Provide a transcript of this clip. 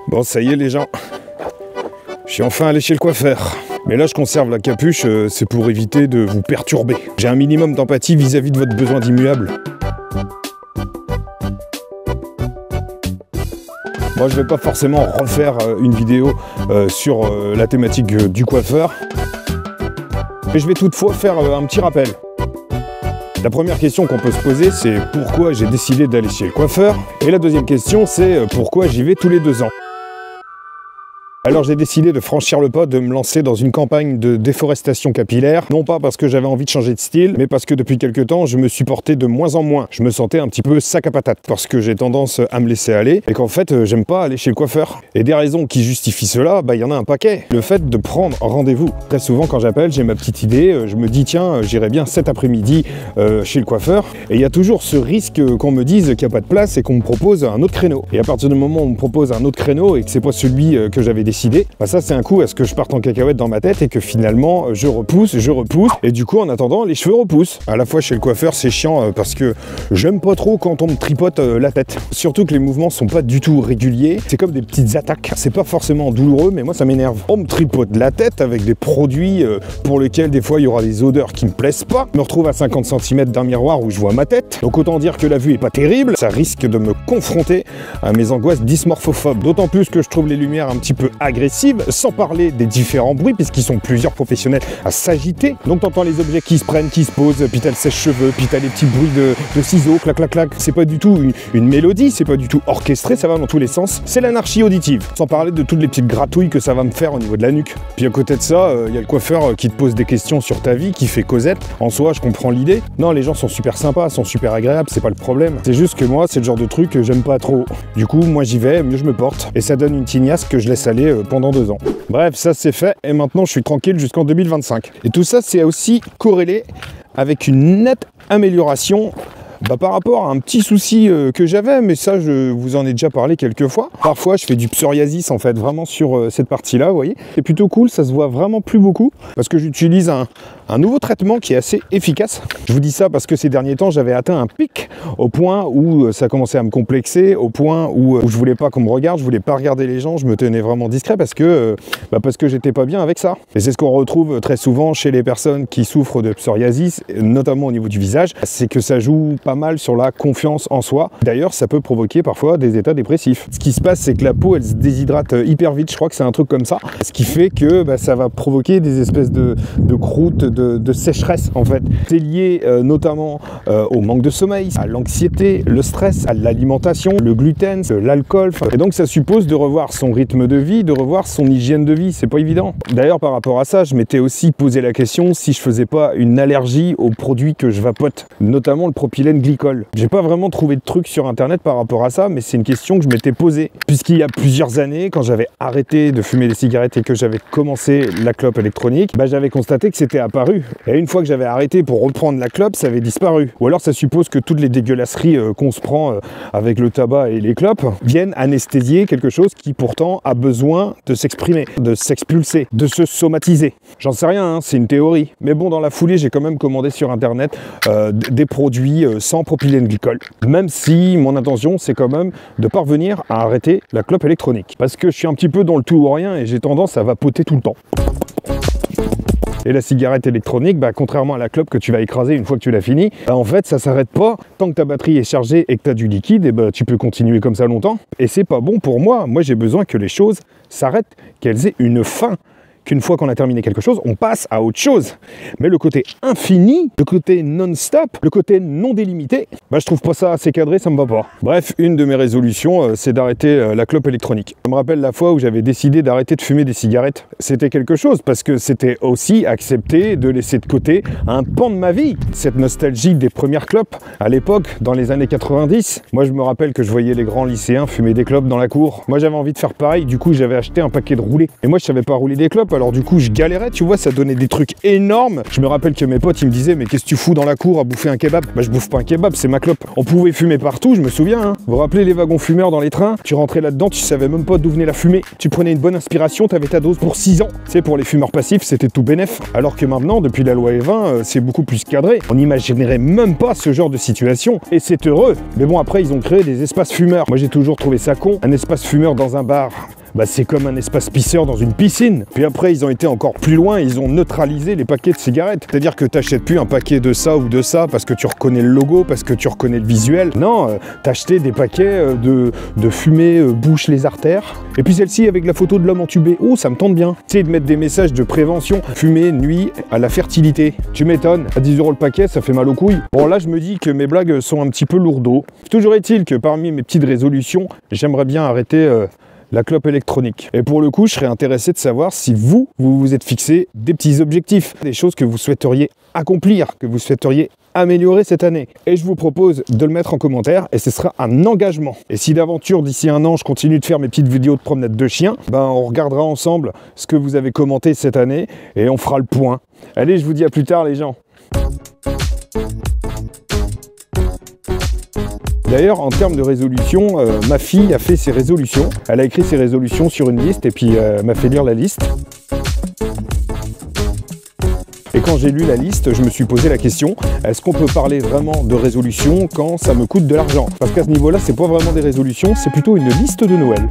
Bon, ça y est les gens, je suis enfin allé chez le coiffeur. Mais là je conserve la capuche, c'est pour éviter de vous perturber. J'ai un minimum d'empathie vis-à-vis de votre besoin d'immuable. Moi je vais pas forcément refaire une vidéo sur la thématique du coiffeur. Mais je vais toutefois faire un petit rappel. La première question qu'on peut se poser, c'est pourquoi j'ai décidé d'aller chez le coiffeur. Et la deuxième question, c'est pourquoi j'y vais tous les 2 ans. Alors j'ai décidé de franchir le pas, de me lancer dans une campagne de déforestation capillaire, non pas parce que j'avais envie de changer de style, mais parce que depuis quelques temps, je me suis porté de moins en moins. Je me sentais un petit peu sac à patate, parce que j'ai tendance à me laisser aller, et qu'en fait, j'aime pas aller chez le coiffeur. Et des raisons qui justifient cela, bah il y en a un paquet. Le fait de prendre rendez-vous. Très souvent, quand j'appelle, j'ai ma petite idée, je me dis, tiens, j'irai bien cet après-midi chez le coiffeur, et il y a toujours ce risque qu'on me dise qu'il n'y a pas de place et qu'on me propose un autre créneau. Et à partir du moment où on me propose un autre créneau et que c'est pas celui que j'avais décidé, bah ça c'est un coup à ce que je parte en cacahuète dans ma tête et que finalement je repousse et du coup en attendant les cheveux repoussent. À la fois chez le coiffeur c'est chiant parce que j'aime pas trop quand on me tripote la tête. Surtout que les mouvements sont pas du tout réguliers, c'est comme des petites attaques. C'est pas forcément douloureux mais moi ça m'énerve. On me tripote la tête avec des produits pour lesquels des fois il y aura des odeurs qui me plaisent pas. Je me retrouve à 50 cm d'un miroir où je vois ma tête. Donc autant dire que la vue est pas terrible, ça risque de me confronter à mes angoisses dysmorphophobes. D'autant plus que je trouve les lumières un petit peu agressives, sans parler des différents bruits, puisqu'ils sont plusieurs professionnels à s'agiter. Donc t'entends les objets qui se prennent, qui se posent, puis t'as le sèche-cheveux, puis t'as les petits bruits de ciseaux, clac clac clac. C'est pas du tout une mélodie, c'est pas du tout orchestré, ça va dans tous les sens. C'est l'anarchie auditive, sans parler de toutes les petites gratouilles que ça va me faire au niveau de la nuque. Puis à côté de ça, il y a le coiffeur qui te pose des questions sur ta vie, qui fait causette. En soi, je comprends l'idée. Non, les gens sont super sympas, sont super agréables, c'est pas le problème. C'est juste que moi, c'est le genre de truc que j'aime pas trop. Du coup, moi j'y vais, mieux je me porte. Et ça donne une tignasse que je laisse aller pendant 2 ans. Bref, ça c'est fait et maintenant je suis tranquille jusqu'en 2025. Et tout ça c'est aussi corrélé avec une nette amélioration par rapport à un petit souci que j'avais, mais ça je vous en ai déjà parlé quelques fois. Parfois je fais du psoriasis en fait, vraiment sur cette partie-là, vous voyez. C'est plutôt cool, ça se voit vraiment plus beaucoup parce que j'utilise un nouveau traitement qui est assez efficace. Je vous dis ça parce que ces derniers temps j'avais atteint un pic au point où ça commençait à me complexer, au point où je voulais pas qu'on me regarde, je voulais pas regarder les gens, je me tenais vraiment discret parce que j'étais pas bien avec ça. Et c'est ce qu'on retrouve très souvent chez les personnes qui souffrent de psoriasis, notamment au niveau du visage, c'est que ça joue pas mal sur la confiance en soi. D'ailleurs, ça peut provoquer parfois des états dépressifs. Ce qui se passe, c'est que la peau, elle se déshydrate hyper vite, je crois que c'est un truc comme ça, ce qui fait que ça va provoquer des espèces de croûtes, de sécheresse en fait. C'est lié notamment au manque de sommeil, à l'anxiété, le stress, à l'alimentation, le gluten, l'alcool. Et donc ça suppose de revoir son rythme de vie, de revoir son hygiène de vie, c'est pas évident. D'ailleurs, par rapport à ça, je m'étais aussi posé la question si je faisais pas une allergie aux produits que je vapote, notamment le propylène glycol. J'ai pas vraiment trouvé de trucs sur internet par rapport à ça, mais c'est une question que je m'étais posée. Puisqu'il y a plusieurs années, quand j'avais arrêté de fumer des cigarettes et que j'avais commencé la clope électronique, j'avais constaté que c'était apparu. Et une fois que j'avais arrêté pour reprendre la clope, ça avait disparu. Ou alors ça suppose que toutes les dégueulasseries qu'on se prend avec le tabac et les clopes viennent anesthésier quelque chose qui pourtant a besoin de s'exprimer, de s'expulser, de se somatiser. J'en sais rien, hein, c'est une théorie. Mais bon, dans la foulée, j'ai quand même commandé sur internet des produits sans propylène glycol. Même si mon intention, c'est quand même de parvenir à arrêter la clope électronique. Parce que je suis un petit peu dans le tout ou rien et j'ai tendance à vapoter tout le temps. Et la cigarette électronique, contrairement à la clope que tu vas écraser une fois que tu l'as fini, en fait ça s'arrête pas. Tant que ta batterie est chargée et que tu as du liquide, tu peux continuer comme ça longtemps. Et c'est pas bon pour moi. Moi j'ai besoin que les choses s'arrêtent, qu'elles aient une fin. Qu'une fois qu'on a terminé quelque chose, on passe à autre chose. Mais le côté infini, le côté non-stop, le côté non délimité, je trouve pas ça assez cadré, ça me va pas. Bref, une de mes résolutions, c'est d'arrêter la clope électronique. Je me rappelle la fois où j'avais décidé d'arrêter de fumer des cigarettes. C'était quelque chose, parce que c'était aussi accepter de laisser de côté un pan de ma vie. Cette nostalgie des premières clopes, à l'époque, dans les années 90. Moi, je me rappelle que je voyais les grands lycéens fumer des clopes dans la cour. Moi, j'avais envie de faire pareil, du coup, j'avais acheté un paquet de roulés. Et moi, je savais pas rouler des clopes. Alors du coup je galérais, tu vois, ça donnait des trucs énormes. Je me rappelle que mes potes ils me disaient mais qu'est-ce que tu fous dans la cour à bouffer un kebab? Je bouffe pas un kebab, c'est ma clope. On pouvait fumer partout, je me souviens hein. Vous vous rappelez les wagons fumeurs dans les trains? Tu rentrais là-dedans, tu savais même pas d'où venait la fumée. Tu prenais une bonne inspiration, t'avais ta dose pour 6 6 ans. C'est pour les fumeurs passifs, c'était tout bénef. Alors que maintenant, depuis la loi E20, c'est beaucoup plus cadré. On n'imaginerait même pas ce genre de situation. Et c'est heureux. Mais bon, après, ils ont créé des espaces fumeurs. Moi, j'ai toujours trouvé ça con. Un espace fumeur dans un bar, bah, c'est comme un espace pisseur dans une piscine. Puis après, ils ont été encore plus loin, ils ont neutralisé les paquets de cigarettes. C'est-à-dire que tu n'achètes plus un paquet de ça ou de ça parce que tu reconnais le logo, parce que tu reconnais le visuel. Non, t'achetais des paquets de fumée bouche les artères. Et puis celle-ci avec la photo de l'homme entubé. Oh, ça me tente bien. Essayer de mettre des messages de prévention. Fumée nuit à la fertilité. Tu m'étonnes. À 10 € le paquet, ça fait mal aux couilles. Bon, là, je me dis que mes blagues sont un petit peu lourdeaux. Toujours est-il que parmi mes petites résolutions, j'aimerais bien arrêter la clope électronique. Et pour le coup, je serais intéressé de savoir si vous vous êtes fixé des petits objectifs, des choses que vous souhaiteriez accomplir, que vous souhaiteriez améliorer cette année. Et je vous propose de le mettre en commentaire et ce sera un engagement. Et si d'aventure, d'ici un an, je continue de faire mes petites vidéos de promenade de chiens, ben on regardera ensemble ce que vous avez commenté cette année et on fera le point. Allez, je vous dis à plus tard les gens. D'ailleurs, en termes de résolution, ma fille a fait ses résolutions. Elle a écrit ses résolutions sur une liste et puis m'a fait lire la liste. Et quand j'ai lu la liste, je me suis posé la question, est-ce qu'on peut parler vraiment de résolution quand ça me coûte de l'argent? Parce qu'à ce niveau-là, c'est pas vraiment des résolutions, c'est plutôt une liste de Noël.